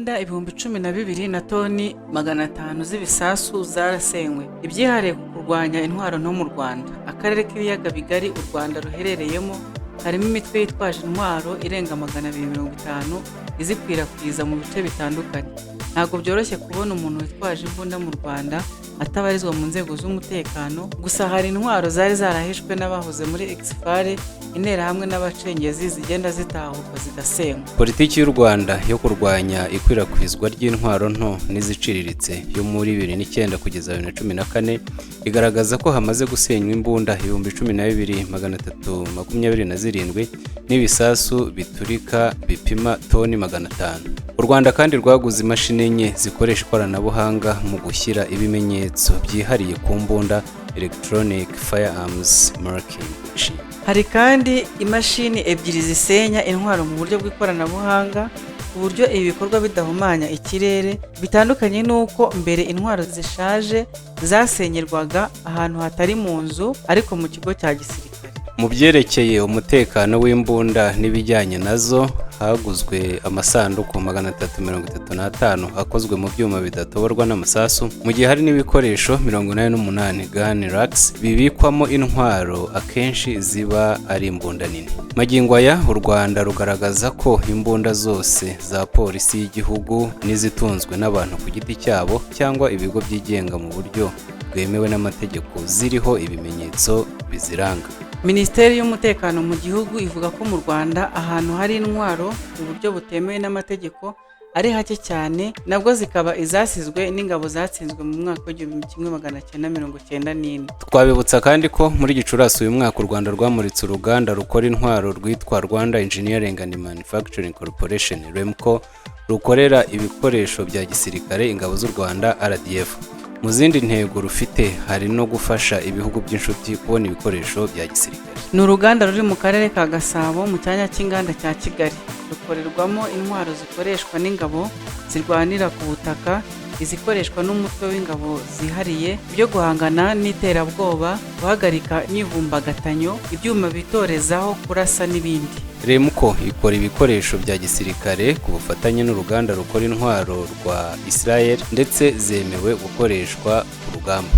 imbunda 12,000 na toni 500 z'ibisasu zarasenywe. Ibyihariye ku kurwanya intwaro nto mu Rwanda. Akarere k'ibiyaga bigari u Rwanda ruherereyemo harimo imitwe yitwaje intwaro irenga 250 izikwirakwiza mu bice bitandukanye. Ntabwo byoroshye kubona umuntu witwaje imbunda mu Rwanda atabarizwa mu nzego z'umutekano, gusa hari intwaro zari zarahishwe n'abahoze muri Exfare, interahamwe n'abacengezi zigenda zitahuka zigasenywa. Politiki y'u Rwanda yo kurwanya ikwirakwizwa ry'intwaro nto n'iziciriritse yo muri 2009 kugeza 2014 igaragaza ko hamaze gusenywa imbunda 12,327 n'ibisasu biturika bipima toni 500. U Rwanda kandi rwaguze imashini enye zikoresha ikoranabuhanga mu gushyira ibimenyetso byihariye ku mbunda, electronic firearms marking machine. Hari kandi imashini ebyiri zisenya intwaro mu buryo bw'ikoranabuhanga, ku buryo ibi bikorwa bidahumanya ikirere, bitandukanye n'uko mbere intwaro zishaje zasenyerwaga ahantu hatari mu nzu ariko mu kigo cya gisirikare. Mu byerekeye umutekano w'imbunda n'ibijyanye nazo, haguzwe amasanduku 335 akozwe mu byuma bidatoborwa n'amasasu, mu gihe hari n'ibikoresho 88 gun racks bibikwamo intwaro akenshi ziba ari imbunda nini. Magingo aya u Rwanda rugaragaza ko imbunda zose za polisi y'igihugu n'izitunzwe n'abantu ku giti cyabo cyangwa ibigo byigenga mu buryo bwemewe n'amategeko ziriho ibimenyetso biziranga. Minisiteri y'umutekano mu gihugu ivuga ko mu Rwanda ahantu hari intwaro mu buryo butemewe n'amategeko ari hake cyane, nabwo zikaba izasizwe n'ingabo zatsinzwe mu mwaka w'1994. Twabibutsa kandi ko muri Gicurasi uyu mwaka u Rwanda rwamuritse uruganda rukora intwaro rwitwa Rwanda Engineering and Manufacturing Corporation REMCO, rukorera ibikoresho bya gisirikare ingabo z'u Rwanda RDF. Mu zindi ntego rufite hari no gufasha ibihugu by'inshuti kubona ibikoresho bya gisirikare. Ni uruganda ruri mu karere ka Gasabo mu cyanya cy'inganda cya Kigali. Rukorerwamo intwaro zikoreshwa n'ingabo zirwanira ku butaka, izikoreshwa n'umutwe w'ingabo zihariye byo guhangana n'iterabwoba, guhagarika imyivumbagatanyo, ibyuma bitorezaho kurasa n'ibindi. REMCO ikora ibikoresho bya gisirikare ku bufatanye n'uruganda rukora intwaro rwa Israel, ndetse zemewe gukoreshwa ku rugamba.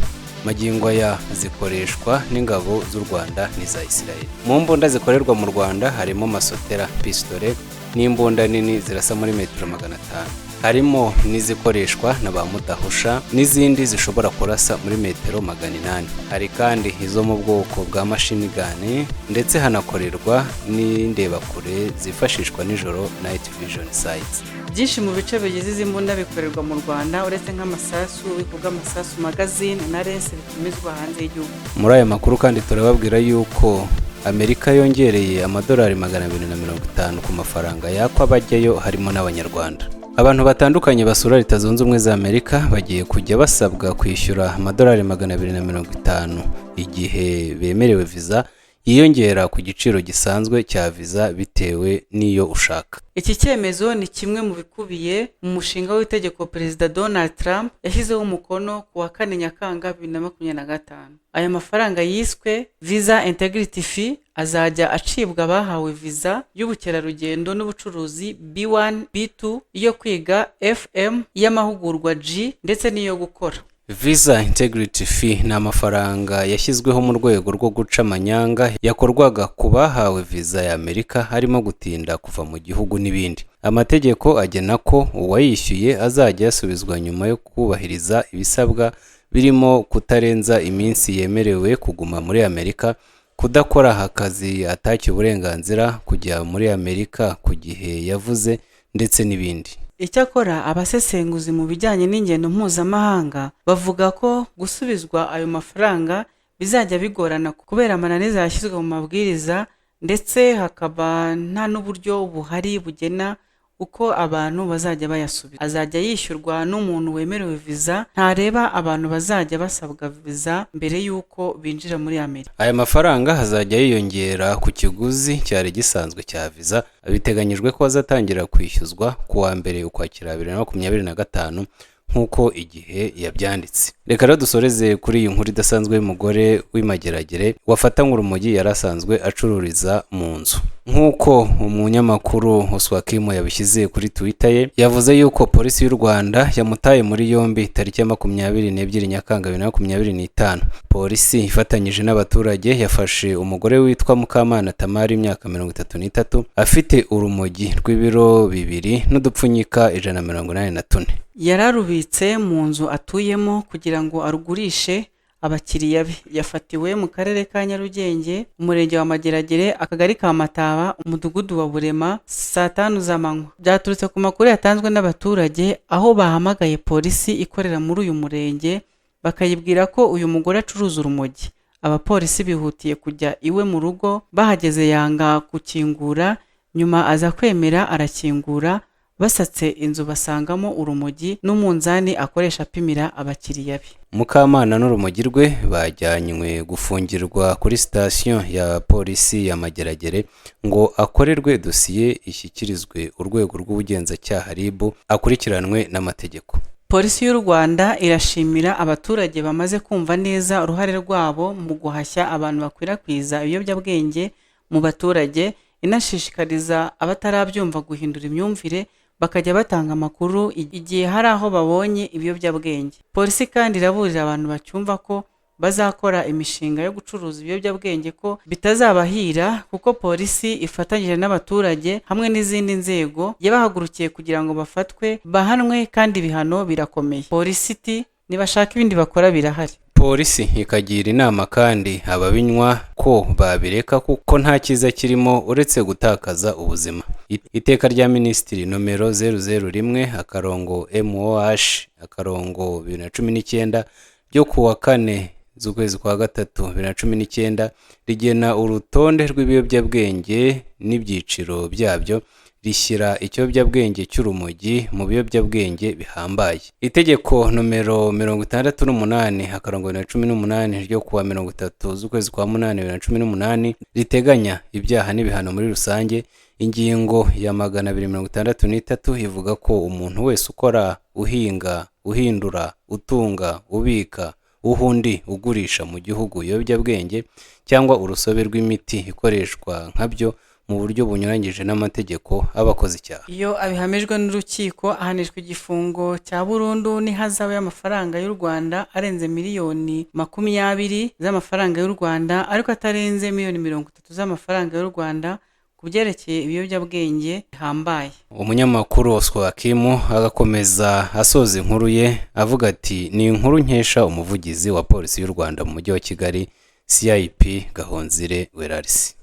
Magingo aya zikoreshwa n'ingabo z'u Rwanda n'iza Israel. Mu mbunda zikorerwa mu Rwanda harimo masotera, pistole n'imbunda nini zirasa muri metero 500. Harimo n'izikoreshwa na ba mudahusha n'izindi zishobora kurasa muri metero 800. Hari kandi izo mu bwoko bwa machine gun, ndetse hanakorerwa n'indebakure zifashishwa nijoro night vision sights. Byinshi mu bice bigize izi mbunda bikorerwa mu Rwanda, uretse nk'amasasu, bivuga amasasu magazine na lense bitumizwa hanze y'igihugu. Muri aya makuru kandi turababwira yuko Amerika yongereye amadolari 250 ku mafaranga yakwa bajyayo harimo n'abanyarwanda. Abantu batandukanye basura Leta Zunze Ubumwe za Amerika bagiye kujya basabwa kwishyura amadolari 250 igihe bemerewe visa yiyongera ku giciro gisanzwe cya visa bitewe n'iyo ushaka. Iki cyemezo ni kimwe mu bikubiye mu mushinga w'itegeko Perezida Donald Trump yashyizeho umukono ku wa 4 Nyakanga 2025. Aya mafaranga yiswe Visa Integrity Fee azajya acibwa abahawe visa y'ubukerarugendo n'ubucuruzi B1, B2, iyo kwiga FM, y'amahugurwa G, ndetse n'iyo gukora. Visa Integrity Fee ni amafaranga yashyizweho mu rwego rwo guca amanyanga yakorwaga ku bahawe visa ya Amerika, harimo gutinda kuva mu gihugu n'ibindi. Amategeko agena ko uwayishyuye azajya yasubizwa nyuma yo kubahiriza ibisabwa birimo kutarenza iminsi yemerewe kuguma muri Amerika, kudakora akazi atakiye uburenganzira, kujya muri Amerika ku gihe yavuze, ndetse n'ibindi. Icyakora abasesenguzi mu bijyanye n'ingendo mpuzamahanga bavuga ko gusubizwa ayo mafaranga bizajya bigorana kubera amananiza yashyizwe mu mabwiriza, ndetse hakaba nta n'uburyo buhari bugena uko abantu bazajya bayasubiza. Azajya yishyurwa n'umuntu wemerewe visa, ntareba abantu bazajya basabwa visa mbere y'uko binjira muri Amerika. Aya mafaranga hazajya yiyongera ku kiguzi cyari gisanzwe cya visa. Biteganyijwe ko azatangira kwishyuzwa ku wa 1 Ukwakira 2025 nk'uko igihe yabyanditse. Reka rero dusoreze kuri iyi nkuru idasanzwe y'umugore w'Imageragere wafatanywe urumogi yari asanzwe acururiza mu nzu. Nk'uko umunyamakuru Oswakimu yabishyize kuri Twitter ye, yavuze yuko polisi y'u Rwanda yamutaye muri yombi tariki ya 22 Nyakanga 2025. Polisi ifatanyije n'abaturage yafashe umugore witwa Mukamana Tamari imyaka 33 afite urumogi rw'ibiro 2 n'udupfunyika 184. Yararubitse mu nzu atuyemo kugira ngo arugurishe abakiriya be. Yafatiwe mu karere ka Nyarugenge, umurenge wa Mageragere, akagari ka Mataba, umudugudu wa Burema, saa 5 z'amanywa. Byaturutse ku makuru yatanzwe n'abaturage aho bahamagaye polisi ikorera muri uyu murenge bakayibwira ko uyu mugore acuruza urumogi. Abapolisi bihutiye kujya iwe mu rugo, bahageze yanga gukingura, nyuma aza kwemera arakingura. Basatse inzu basangamo urumogi n'umunzani akoresha apimira abakiriya be. Mukamana n'urumogi rwe bajyanywe gufungirwa kuri sitasiyo ya polisi ya Mageragere ngo akorerwe dosiye ishyikirizwe urwego rw'ubugenzacyaha RIB akurikiranwe n'amategeko. Polisi y'u Rwanda irashimira abaturage bamaze kumva neza uruhare rwabo mu guhashya abantu bakwirakwiza ibiyobyabwenge mu baturage, inashishikariza abatarabyumva guhindura imyumvire bakajya batanga amakuru igihe hari aho babonye ibiyobyabwenge. Polisi kandi iraburira abantu bacyumva ko bazakora imishinga yo gucuruza ibiyobyabwenge ko bitazabahira, kuko polisi ifatanyije n'abaturage hamwe n'izindi nzego yabahagurukiye kugira ngo bafatwe bahanwe, kandi ibihano birakomeye. Polisi iti nibashaka ibindi bakora birahari. Polisi ikagira inama kandi ababinywa ko babireka kuko nta cyiza kirimo uretse gutakaza ubuzima. Iteka rya Minisitiri nomero 001/MOH/2019 ryo kuwa 4 z'ukwezi kwa 3 2019 rigena urutonde rw'ibiyobyabwenge n'ibyiciro byabyo, rishyira ikiyobyabwenge cy'urumogi mu biyobyabwenge bihambaye. Itegeko nomero 68/2018 ryo kuwa 30 z'ukwezi kwa 8 2018 riteganya ibyaha n'ibihano muri rusange. Ingingo ya 263 ivuga ko umuntu wese ukora, uhinga, uhindura, utunga, ubika, uhundi, ugurisha mu gihugu ibiyobyabwenge cyangwa urusobe rw'imiti ikoreshwa nkabyo mu buryo bunyuranyije n'amategeko abakoze icyaha. Iyo abihamijwe n'urukiko ahanishwa igifungo cya burundu n'ihazabu y'amafaranga y'u Rwanda arenze miliyoni 20 z'amafaranga y'u Rwanda, ariko atarenze miliyoni 30 z'amafaranga y'u Rwanda ku byerekeye ibiyobyabwenge bihambaye. Umunyamakuru Oswakimu agakomeza asoza inkuru ye avuga ati ni inkuru nkesha umuvugizi wa polisi y'u Rwanda mu mujyi wa Kigali CIP Gahonzire Werarisi.